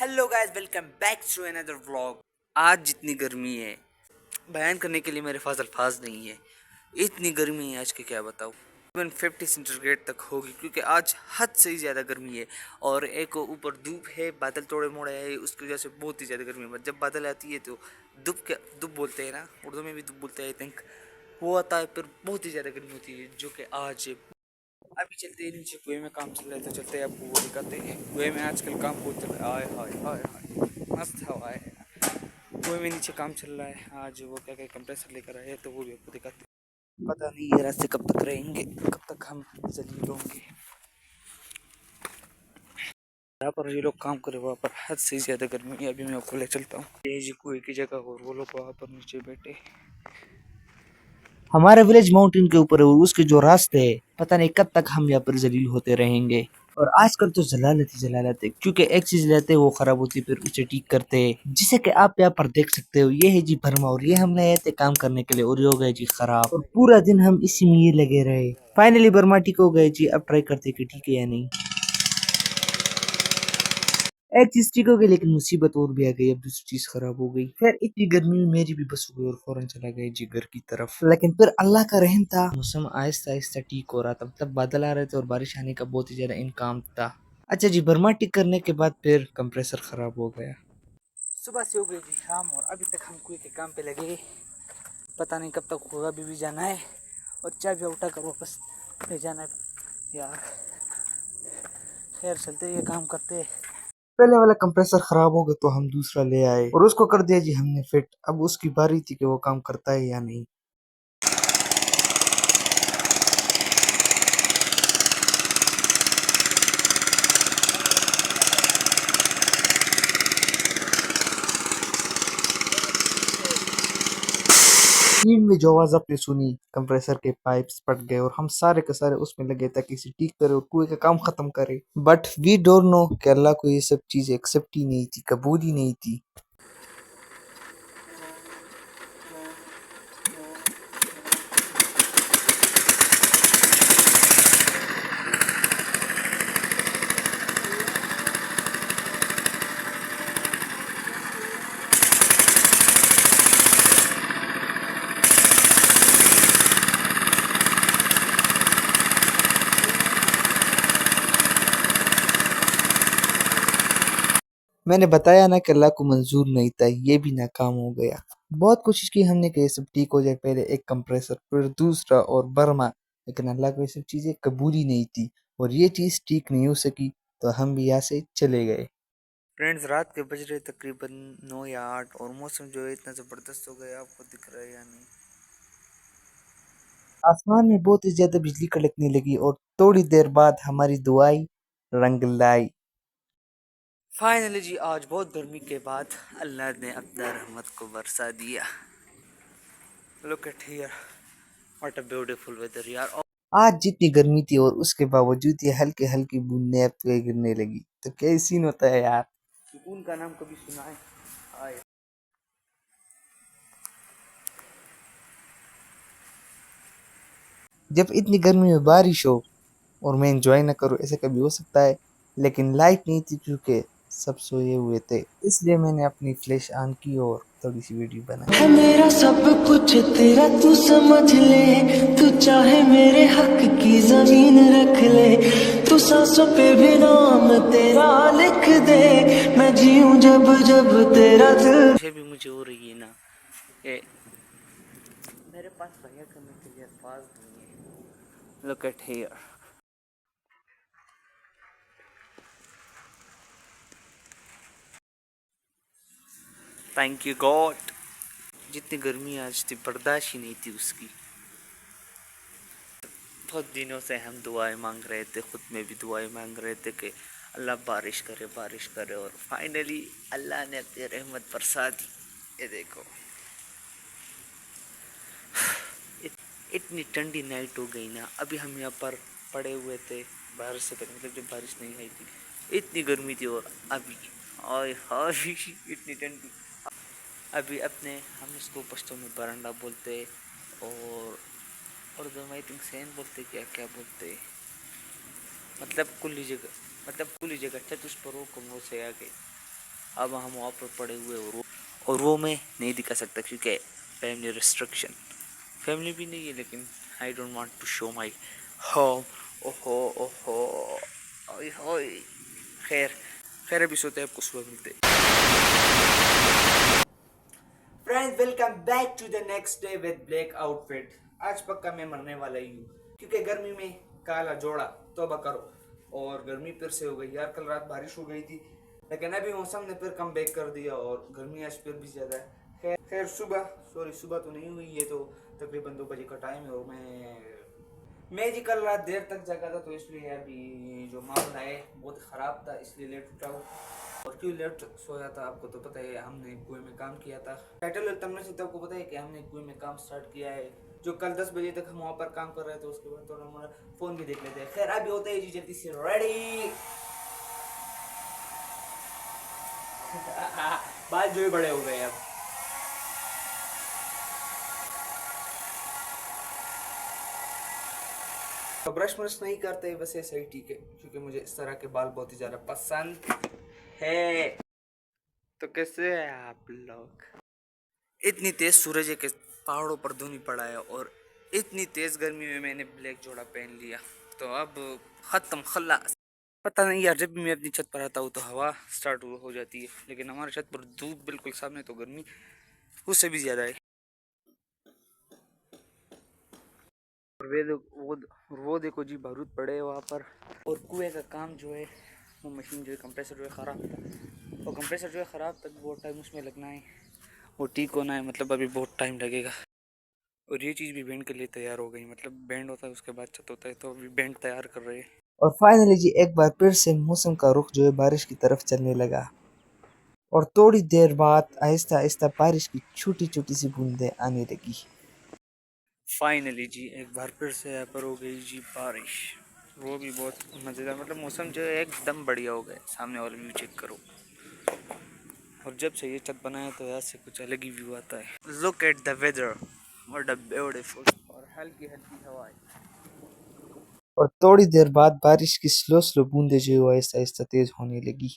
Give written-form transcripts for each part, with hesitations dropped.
Hello guys, welcome back to another vlog. आज जितनी गर्मी है बयान करने के लिए मेरे पास अल्फाज नहीं है। इतनी गर्मी है आज की क्या बताऊँ। 50 सेंटीग्रेड तक होगी क्योंकि आज हद से ही ज़्यादा गर्मी है। और एक ऊपर धूप है, बादल थोड़े मोड़े है, उसकी वजह से बहुत ही ज़्यादा गर्मी है। जब बादल आती है तो धूप बोलते हैं ना, उर्दू में भी धूप बोलते हैं आई थिंक। वो आता है फिर बहुत ही ज़्यादा गर्मी होती है, जो कि आज अभी चलते हैं नीचे। कुएं में काम चल रहा है तो चलते हैं, आपको वो दिखाते हैं। कुएं में आजकल काम बहुत चल रहा है। हाय हाय हाय मस्त हवा है। कुएं में नीचे काम चल रहा है। आज वो क्या क्या कंप्रेसर लेकर आए हैं तो वो भी आपको दिखाते हैं। पता नहीं ये रास्ते कब तक रहेंगे, कब तक हम जलील होंगे। जहाँ पर ये लोग काम करे वहाँ पर हद से ज़्यादा गर्मी है। अभी मैं आपको ले चलता हूँ ये जी कुएं की जगह, और वो लोग वहाँ पर नीचे बैठे। हमारा विलेज माउंटेन के ऊपर है और उसके जो रास्ते है पता नहीं कब तक हम यहाँ पर जलील होते रहेंगे। और आजकल तो जलालत ही जलालत है, क्योंकि एक चीज लेते हैं वो खराब होती है फिर उसे ठीक करते हैं, जिसे कि आप यहाँ पर देख सकते हो। ये है जी भरमा और ये हमने आए थे काम करने के लिए और ये हो गए जी खराब। और पूरा दिन हम इसी में ये लगे रहे। फाइनली भरमा ठीक हो गए जी। अब ट्राई करते कि ठीक है या नहीं। एक चीज ठीक हो गई लेकिन मुसीबत और भी आ गई। अब दूसरी चीज खराब हो गई। फिर इतनी गर्मी में मेरी भी बस हो गई और फौरन चला गया जी घर की तरफ। लेकिन फिर अल्लाह का रहम था, मौसम आहिस्ता आहिस्ता ठीक हो रहा था। मतलब बादल आ रहे थे और बारिश आने का बहुत ही ज्यादा इम्कान था। अच्छा जी, बर्मा ठीक करने के बाद फिर कंप्रेसर खराब हो गया। सुबह से हो गई जी शाम और अभी तक हम कुएं के काम पे लगे। पता नहीं कब तक होगा। अभी भी जाना है और चाबी उठा कर वापस ले जाना है यार। खैर चलते ये काम करते। पहले वाला कंप्रेसर खराब हो गया तो हम दूसरा ले आए और उसको कर दिया जी हमने फिट। अब उसकी बारी थी कि वो काम करता है या नहीं। नींद में जो आवाज आपने सुनी, कंप्रेसर के पाइप्स फट गए और हम सारे के सारे उसमें लगे ताकि इसे ठीक करे और कुएं का काम खत्म करे। बट वी डोंट नो कि अल्लाह को ये सब चीजें एक्सेप्ट ही नहीं थी, कबूल ही नहीं थी। मैंने बताया ना कि अल्लाह को मंजूर नहीं था, ये भी नाकाम हो गया। बहुत कोशिश की हमने कि ये सब ठीक हो जाए। पहले एक कंप्रेसर फिर दूसरा और बर्मा, लेकिन अल्लाह को ये सब चीजें कबूल ही नहीं थी और ये चीज ठीक नहीं हो सकी तो हम भी यहाँ से चले गए। फ्रेंड्स, रात के बज रहे तकरीबन 9 या 8 और मौसम जो है इतना ज़बरदस्त हो गया। आपको दिख रहा है या नहीं। आसमान में बहुत ही ज्यादा बिजली कड़कने लगी और थोड़ी देर बाद हमारी दुआई रंग लाई। फाइनली जी आज बहुत गर्मी के बाद अल्लाह ने अपना रहमत को बरसा दिया। Look at here, what a beautiful weather यार। आज जितनी गर्मी थी और उसके बावजूद ये हल्की हल्की बूंदें अब पे गिरने लगी तो क्या सीन होता है यार। सुकून का नाम कभी सुना है? हाय। जब इतनी गर्मी में बारिश हो और मैं एंजॉय ना करूँ, ऐसे कभी हो सकता है? लेकिन लाइट नहीं थी क्योंकि सब सोए हुए थे, इसलिए मैंने अपनी फ्लैश ऑन की और थोड़ी सी वीडियो बनाई। है मेरा सब कुछ तेरा, तू समझ ले। तू चाहे मेरे हक की जमीन रख ले। तू सांसों पे भी नाम तेरा लिख दे। मैं जीऊं जब जब तेरा दिल भी मुझे हो रही है ना। ये मेरे पास बयां करने के लिए अल्फाज नहीं है। Look at here. Thank you God. जितनी गर्मी आज थी बर्दाश्त ही नहीं थी उसकी। बहुत दिनों से हम दुआएं मांग रहे थे, खुद में भी दुआएं मांग रहे थे कि अल्लाह बारिश करे और फाइनली अल्लाह ने अपनी रहमत बरसा दी। ये देखो इतनी ठंडी नाइट हो गई ना। अभी हम यहाँ पर पड़े हुए थे बारिश से पहले, मतलब जब बारिश नहीं आई थी इतनी गर्मी थी और अभी हाय हाय इतनी ठंडी। अभी अपने हम इसको पश्तो में बरंडा बोलते और उर्दू में आई थिंक सेन बोलते, क्या क्या बोलते, मतलब कुल्ली जगह, मतलब कुल्ली जगह छत उस पर हो कमरों से आगे। अब हम वहाँ पर पड़े हुए और वो मैं नहीं दिखा सकता क्योंकि फैमिली रिस्ट्रिक्शन। फैमिली भी नहीं है लेकिन I don't want to show my home. ओहो ओहो ओए होए। खैर खैर अभी सोते हैं, आपको सुबह मिलते हैं। Friends welcome back to the next day with black outfit. आज पक्का मैं मरने वाला ही हूँ क्योंकि गर्मी में काला जोड़ा तौबा करो। और गर्मी फिर से हो गई यार, कल रात बारिश हो गई थी लेकिन अभी मौसम ने फिर कम बैक कर दिया और गर्मी आज फिर भी ज़्यादा है। खैर खैर सुबह तो नहीं हुई, ये तो तकरीबन 2 बजे का टाइम है और मैं जी कल रात देर तक जगा था तो इसलिए अभी जो मामला है बहुत ख़राब था, इसलिए लेट उठा हूँ। और क्यों लेट सोया था आपको तो पता है, हमने कुएं में काम किया था। टाइटल तमने से तो आपको पता है कि हमने कुएं में काम स्टार्ट किया है, जो कल 10 बजे तक हम वहाँ पर काम कर रहे थे। उसके बाद थोड़ा हमारा फ़ोन भी देख लेते हैं। खैर अभी होता है जी जल्दी से रेडी। बाल जो ही बड़े हो गए अब। तो ब्रश व्रश नहीं करते वैसे सही ठीक है, क्योंकि मुझे इस तरह के बाल बहुत ही ज़्यादा पसंद है। तो कैसे है आप लोग? इतनी तेज सूरज है कि पहाड़ों पर धुनी पड़ा है और इतनी तेज गर्मी में मैंने ब्लैक जोड़ा पहन लिया तो अब खत्म खल्लास। पता नहीं यार, जब भी मैं अपनी छत पर आता हूँ तो हवा स्टार्ट हो जाती है, लेकिन हमारे छत पर धूप बिल्कुल सामने तो गर्मी उससे भी ज़्यादा है। और वो देखो जी बारूद पड़े हैं वहाँ पर। और कुएं का काम जो है वो मशीन जो है कंप्रेसर जो है ख़राब था, और कंप्रेसर जो है ख़राब तक बहुत टाइम उसमें लगना है, वो ठीक होना है, मतलब अभी बहुत टाइम लगेगा। और ये चीज़ भी बैंड के लिए तैयार हो गई, मतलब बैंड होता है उसके बाद छत होता है, तो अभी बैंड तैयार कर रहे हैं। और फाइनली जी एक बार फिर से मौसम का रुख जो है बारिश की तरफ चलने लगा और थोड़ी देर बाद आहिस्ता आहिस्ता बारिश की छोटी छोटी सी बूंदें आने लगी। फाइनली जी एक बार फिर से यहाँ पर हो गई जी बारिश, वो भी बहुत मज़ेदार, मतलब मौसम जो है एकदम बढ़िया हो गया। सामने वाला व्यू चेक करो, और जब से ये छत बना है तो यहाँ से कुछ अलग ही व्यू आता है। Look at the weather, what a beautiful, और हल्की हल्की हवाएं। और थोड़ी देर बाद बारिश की स्लो स्लो बूंदें जो है वो आहिस्ता आहिस्ता तेज होने लगी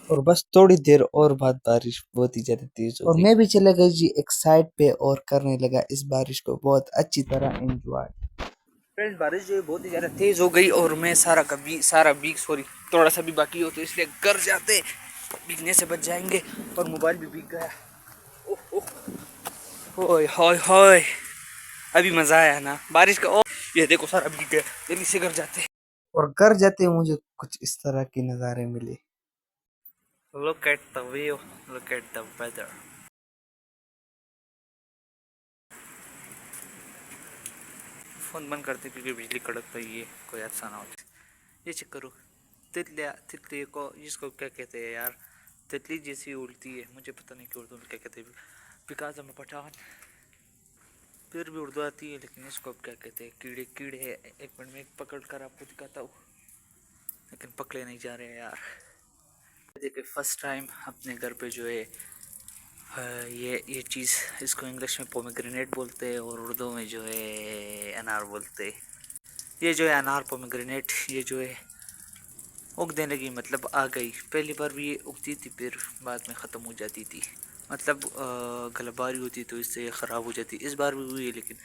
और बस थोड़ी देर और बाद बारिश बहुत ही ज्यादा तेज हो गई और मैं भी चला गया जी एक साइड पे और करने लगा इस बारिश को बहुत अच्छी तरह एंजॉय। फ्रेंड्स बारिश जो है बहुत ही ज़्यादा तेज़ हो गई और मैं सारा भीग सॉरी थोड़ा सा भी बाकी हो तो इसलिए घर जाते भीगने से बच जाएंगे। और मोबाइल भी भीग गया। ओह ओह ओए होए होए, अभी मज़ा आया ना बारिश का। ओ ये देखो सारा भीग गया, जल्दी से घर जाते। और घर जाते मुझे कुछ इस तरह के नज़ारे मिले। Look at the view, look at the weather. Phone बंद करते क्योंकि बिजली कड़क रही है, कोई हादसा ना हो जाए। ये चेक करो, तितली को जिसको क्या कहते हैं यार, तितली जैसी उड़ती है, मुझे पता नहीं कि उर्दू में क्या कहते हैं, बिकॉज मैं पठान, फिर भी उर्दू आती है लेकिन इसको अब क्या कहते हैं, कीड़े कीड़े है। एक मिनट में पकड़ कर आपको दिखाता हूँ, लेकिन पकड़े नहीं जा रहे हैं यार। देखिए फर्स्ट टाइम अपने घर पे जो है ये चीज़, इसको इंग्लिश में पोमेग्रेनेट बोलते हैं और उर्दू में जो है अनार बोलते हैं। ये जो है अनार पोमेग्रेनेट, ये जो है उगने लगी, मतलब आ गई। पहली बार भी ये उगती थी फिर बाद में ख़त्म हो जाती थी, मतलब गलबारी होती तो इससे ये ख़राब हो जाती। इस बार भी हुई है लेकिन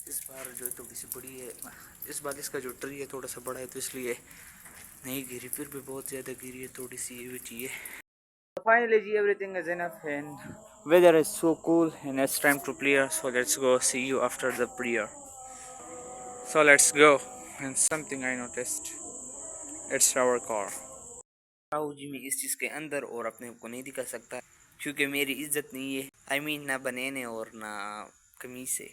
इस बार जो है थोड़ी सी बड़ी है, इस बार इसका जो ट्री है थोड़ा सा बड़ा है तो इसलिए नहीं गिरी, फिर भी बहुत ज़्यादा गिरी है, थोड़ी सी ये भी चाहिए। Finally, G, everything is enough and weather is so cool and it's time to prayer. So let's go see you after the prayer. So let's go. And something I noticed, it's our car. आओ जी मैं इस चीज़ के अंदर और अपने को नहीं दिखा सकता क्योंकि मेरी इज्जत नहीं है, आई मीन ना बनेने और ना कमीज से।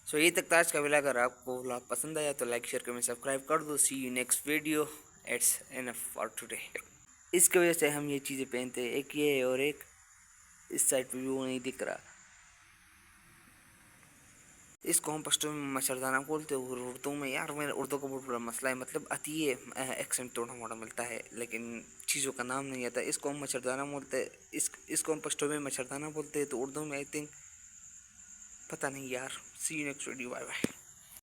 सो ये तक आज का व्लॉग, अगर आपको व्लॉग पसंद आया तो लाइक शेयर कमेंट सब्सक्राइब कर दो। See you next video, it's enough for today. इसकी वजह से हम ये चीज़ें पहनते हैं, एक ये है और एक इस साइड पे भी वो नहीं दिख रहा। इसको हम पश्तो में मच्छरदाना बोलते हैं और उर्दू में, यार मेरा उर्दू का बहुत बड़ा मसला है, मतलब आती है एक्सेंट थोड़ा मोड़ा मिलता है लेकिन चीज़ों का नाम नहीं आता। इसको हम मच्छरदाना बोलते हैं, इसको हम पश्तो में मच्छरदाना बोलते हैं, तो उर्दू में आई थिंक पता नहीं यार। See you next video, bye bye.